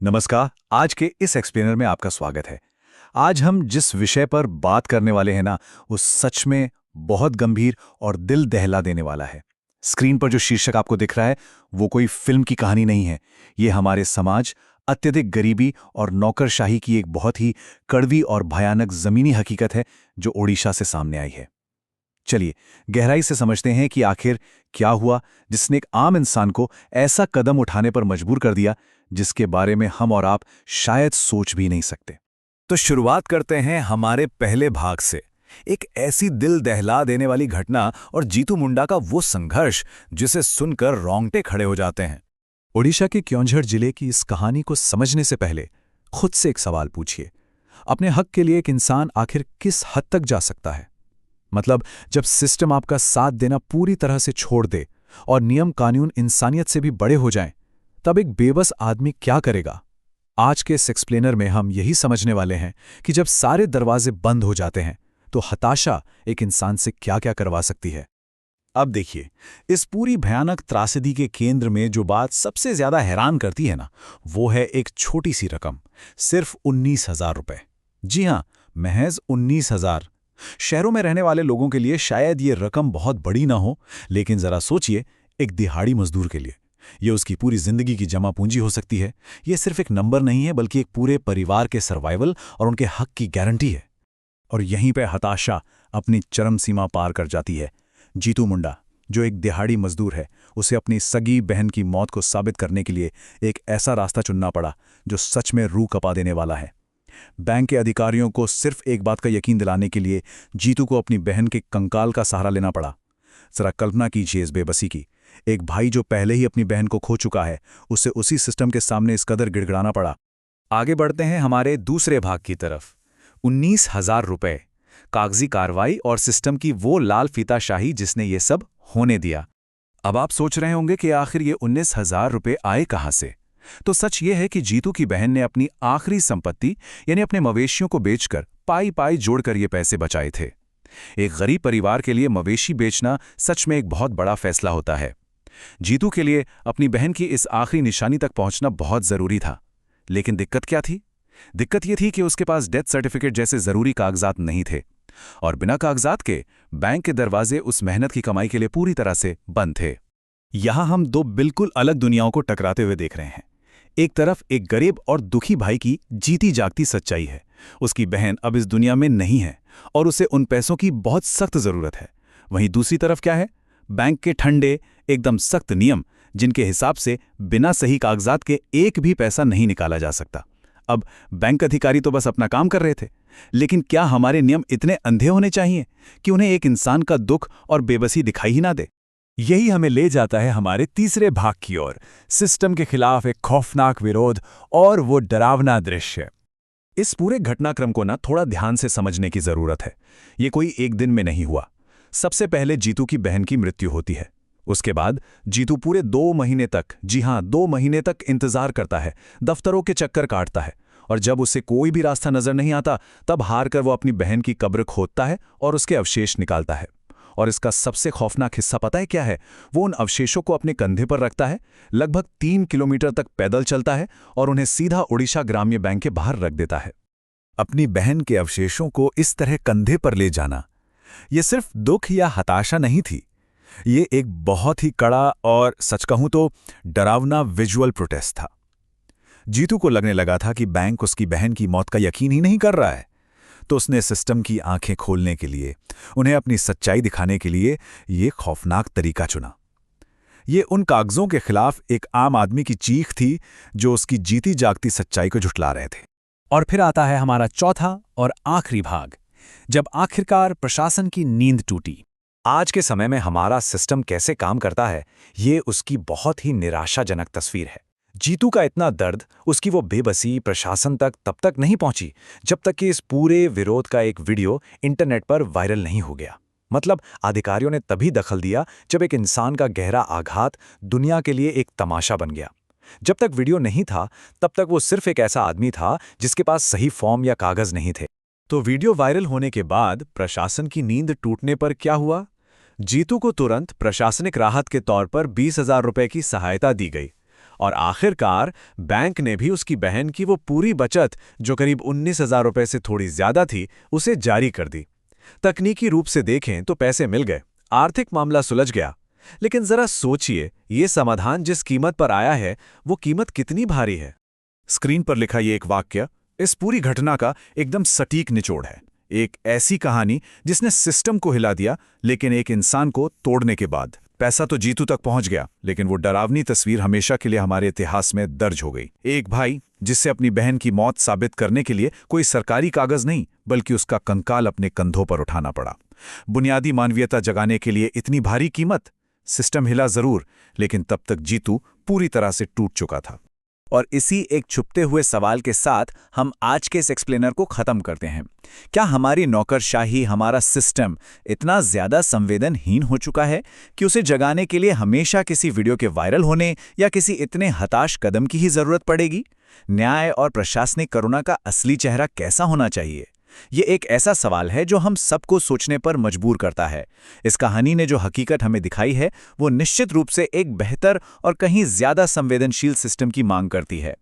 नमस्कार। आज के इस एक्सप्लेनर में आपका स्वागत है। आज हम जिस विषय पर बात करने वाले हैं ना, वो सच में बहुत गंभीर और दिल दहला देने वाला है। स्क्रीन पर जो शीर्षक आपको दिख रहा है, वो कोई फिल्म की कहानी नहीं है। ये हमारे समाज, अत्यधिक गरीबी और नौकरशाही की एक बहुत ही कड़वी और भयानक जमीनी हकीकत है, जो ओडिशा से सामने आई है। चलिए गहराई से समझते हैं कि आखिर क्या हुआ जिसने एक आम इंसान को ऐसा कदम उठाने पर मजबूर कर दिया, जिसके बारे में हम और आप शायद सोच भी नहीं सकते। तो शुरुआत करते हैं हमारे पहले भाग से, एक ऐसी दिल दहला देने वाली घटना और जीतू मुंडा का वो संघर्ष जिसे सुनकर रोंगटे खड़े हो जाते हैं। ओडिशा के क्योंझर जिले की इस कहानी को समझने से पहले खुद से एक सवाल पूछिए। अपने हक के लिए एक इंसान आखिर किस हद तक जा सकता है? मतलब जब सिस्टम आपका साथ देना पूरी तरह से छोड़ दे और नियम कानून इंसानियत से भी बड़े हो जाएं, तब एक बेबस आदमी क्या करेगा? आज के इस एक्सप्लेनर में हम यही समझने वाले हैं कि जब सारे दरवाजे बंद हो जाते हैं तो हताशा एक इंसान से क्या क्या करवा सकती है। अब देखिए, इस पूरी भयानक त्रासदी के केंद्र में जो बात सबसे ज्यादा हैरान करती है ना, वो है एक छोटी सी रकम, सिर्फ 19,000 रुपए। जी हां, महज 19,000। शहरों में रहने वाले लोगों के लिए शायद ये रकम बहुत बड़ी ना हो, लेकिन जरा सोचिए, एक दिहाड़ी मजदूर के लिए ये उसकी पूरी जिंदगी की जमा पूंजी हो सकती है। ये सिर्फ एक नंबर नहीं है, बल्कि एक पूरे परिवार के सर्वाइवल और उनके हक की गारंटी है। और यहीं पे हताशा अपनी चरम सीमा पार कर जाती है। जीतू मुंडा, जो एक दिहाड़ी मजदूर है, उसे अपनी सगी बहन की मौत को साबित करने के लिए एक ऐसा रास्ता चुनना पड़ा जो सच में रूह कपा देने वाला है। बैंक के अधिकारियों को सिर्फ एक बात का यकीन दिलाने के लिए जीतू को अपनी बहन के कंकाल का सहारा लेना पड़ा। जरा कल्पना कीजिए इस बेबसी की। एक भाई जो पहले ही अपनी बहन को खो चुका है, उसे उसी सिस्टम के सामने इस कदर गिड़गिड़ाना पड़ा। आगे बढ़ते हैं हमारे दूसरे भाग की तरफ। 19,000 रुपए, कागजी कार्रवाई और सिस्टम की वो लाल फीताशाही जिसने ये सब होने दिया। अब आप सोच रहे होंगे कि आखिर ये 19,000 रुपए आए कहां से? तो सच ये है कि जीतू की बहन ने अपनी आखिरी संपत्ति यानी अपने मवेशियों को बेचकर पाई पाई जोड़कर ये पैसे बचाए थे। एक गरीब परिवार के लिए मवेशी बेचना सच में एक बहुत बड़ा फैसला होता है। जीतू के लिए अपनी बहन की इस आखिरी निशानी तक पहुंचना बहुत जरूरी था। लेकिन दिक्कत क्या थी? दिक्कत यह थी कि उसके पास डेथ सर्टिफिकेट जैसे जरूरी कागजात नहीं थे, और बिना कागजात के बैंक के दरवाजे उस मेहनत की कमाई के लिए पूरी तरह से बंद थे। यहां हम दो बिल्कुल अलग दुनियाओं को टकराते हुए देख रहे हैं। एक तरफ एक गरीब और दुखी भाई की जीती जागती सच्चाई है। उसकी बहन अब इस दुनिया में नहीं है और उसे उन पैसों की बहुत सख्त जरूरत है। वहीं दूसरी तरफ क्या है? बैंक के ठंडे एकदम सख्त नियम, जिनके हिसाब से बिना सही कागजात के एक भी पैसा नहीं निकाला जा सकता। अब बैंक अधिकारी तो बस अपना काम कर रहे थे, लेकिन क्या हमारे नियम इतने अंधे होने चाहिए कि उन्हें एक इंसान का दुख और बेबसी दिखाई ही ना दे? यही हमें ले जाता है हमारे तीसरे भाग की ओर, सिस्टम के खिलाफ एक खौफनाक विरोध और वो डरावना दृश्य। इस पूरे घटनाक्रम को ना थोड़ा ध्यान से समझने की जरूरत है। ये कोई एक दिन में नहीं हुआ। सबसे पहले जीतू की बहन की मृत्यु होती है। उसके बाद जीतू पूरे 2 महीने तक, जी हां 2 महीने तक इंतजार करता है, दफ्तरों के चक्कर काटता है, और जब उसे कोई भी रास्ता नजर नहीं आता, तब हार कर वो अपनी बहन की कब्र खोदता है और उसके अवशेष निकालता है। और इसका सबसे खौफनाक हिस्सा पता है क्या है? वो उन अवशेषों को अपने कंधे पर रखता है, लगभग 3 किलोमीटर तक पैदल चलता है और उन्हें सीधा ओडिशा ग्राम्य बैंक के बाहर रख देता है। अपनी बहन के अवशेषों को इस तरह कंधे पर ले जाना, ये सिर्फ दुख या हताशा नहीं थी, ये एक बहुत ही कड़ा और सच कहूं तो डरावना विजुअल प्रोटेस्ट था। जीतू को लगने लगा था कि बैंक उसकी बहन की मौत का यकीन ही नहीं कर रहा है। तो उसने सिस्टम की आंखें खोलने के लिए, उन्हें अपनी सच्चाई दिखाने के लिए ये खौफनाक तरीका चुना। ये उन कागजों के खिलाफ एक आम आदमी की चीख थी जो उसकी जीती जागती सच्चाई को झुठला रहे थे। और फिर आता है हमारा चौथा और आखिरी भाग, जब आखिरकार प्रशासन की नींद टूटी। आज के समय में हमारा सिस्टम कैसे काम करता है, ये उसकी बहुत ही निराशाजनक तस्वीर है। जीतू का इतना दर्द, उसकी वो बेबसी प्रशासन तक तब तक नहीं पहुंची जब तक कि इस पूरे विरोध का एक वीडियो इंटरनेट पर वायरल नहीं हो गया। मतलब अधिकारियों ने तभी दखल दिया जब एक इंसान का गहरा आघात दुनिया के लिए एक तमाशा बन गया। जब तक वीडियो नहीं था, तब तक वो सिर्फ एक ऐसा आदमी था जिसके पास सही फॉर्म या कागज नहीं थे। तो वीडियो वायरल होने के बाद प्रशासन की नींद टूटने पर क्या हुआ? जीतू को तुरंत प्रशासनिक राहत के तौर पर 20,000 रुपए की सहायता दी गई। और आखिरकार बैंक ने भी उसकी बहन की वो पूरी बचत, जो करीब 19,000 रुपए से थोड़ी ज्यादा थी, उसे जारी कर दी। तकनीकी रूप से देखें तो पैसे मिल गए, आर्थिक मामला सुलझ गया। लेकिन जरा सोचिए, ये समाधान जिस कीमत पर आया है, वो कीमत कितनी भारी है। स्क्रीन पर लिखा ये एक वाक्य इस पूरी घटना का एकदम सटीक निचोड़ है। एक ऐसी कहानी जिसने सिस्टम को हिला दिया, लेकिन एक इंसान को तोड़ने के बाद। पैसा तो जीतू तक पहुंच गया, लेकिन वो डरावनी तस्वीर हमेशा के लिए हमारे इतिहास में दर्ज हो गई। एक भाई जिससे अपनी बहन की मौत साबित करने के लिए कोई सरकारी कागज नहीं, बल्कि उसका कंकाल अपने कंधों पर उठाना पड़ा। बुनियादी मानवीयता जगाने के लिए इतनी भारी कीमत। सिस्टम हिला जरूर, लेकिन तब तक जीतू पूरी तरह से टूट चुका था। और इसी एक छुपते हुए सवाल के साथ हम आज के इस एक्सप्लेनर को खत्म करते हैं। क्या हमारी नौकरशाही, हमारा सिस्टम इतना ज्यादा संवेदनहीन हो चुका है कि उसे जगाने के लिए हमेशा किसी वीडियो के वायरल होने या किसी इतने हताश कदम की ही जरूरत पड़ेगी? न्याय और प्रशासनिक करुणा का असली चेहरा कैसा होना चाहिए? ये एक ऐसा सवाल है जो हम सबको सोचने पर मजबूर करता है। इस कहानी ने जो हकीकत हमें दिखाई है, वो निश्चित रूप से एक बेहतर और कहीं ज्यादा संवेदनशील सिस्टम की मांग करती है।